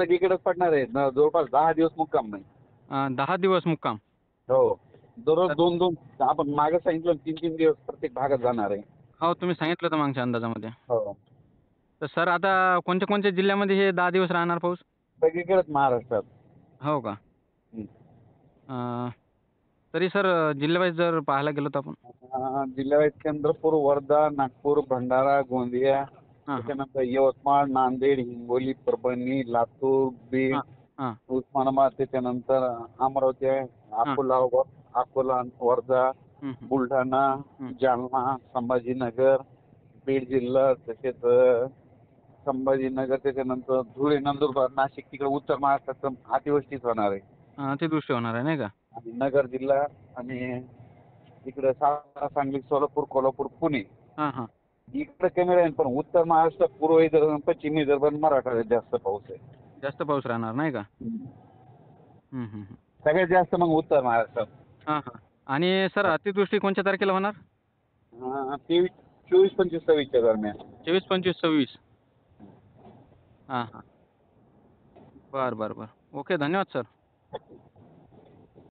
सगळीकडेच पडणार आहे जवळपास 10 दिवस मुक्काम नाही. 10 दिवस मुक्काम. हो. दररोज तर 2-2 आपण मागे सांगितलं 3-3 दिवस प्रत्येक भागात जाणार आहे. हो, तुम्ही सांगितलं होतं मागच्या अंदाजामध्ये. हो. तर सर आता कोणत्या कोणत्या जिल्ह्यामध्ये हे 10 दिवस राहणार पाऊस? सगळीकडेच महाराष्ट्रात. हो का? हं. तरी सर जिल्ह्यावाईज जर पाहायला गेलो तर आपण? जिल्ह्यावाईज चंद्रपूर, वर्धा, नागपूर, भंडारा, गोंदिया, हां, हां. त्याच्यानंतर यवतमाळ, नांदेड, हिंगोली, परभणी, लातूर, बीड, हां, हां, उस्मानाबाद, त्याच्यानंतर अमरावती आहे, हां. अकोला, वर्धा, हं, हं, बुलढाणा, हं. जालना, संभाजीनगर, बीड जिल्हा, तसेच संभाजीनगर, त्याच्यानंतर धुळे, नंदुरबार, नाशिक, तिकडे उत्तर महाराष्ट्रात अतिवृष्टीच होणार आहे. अतिवृष्टी होणार आहे नाही का? आणि नगर जिल्हा आणि इकडे सातारा, सांगली, सोलापूर, कोल्हापूर, पुणे हां, हां. इकडे कमी राहील, पण उत्तर महाराष्ट्र, पूर्व विदर्भ, पश्चिम विदर्भ आणि मराठवाड्यात जास्त पाऊस आहे. जास्त पाऊस राहणार नाही का? हं. हं, हं, हं. सगळ्यात जास्त मग उत्तर महाराष्ट्रात. हां, हां. आणि सर अतिवृष्टी कोणत्या तारखेला होणार? 23, 24, 25, 26 दरम्यान. 24, 25, 26. हां, हां. बरं, बरं, बरं. ओके. धन्यवाद सर.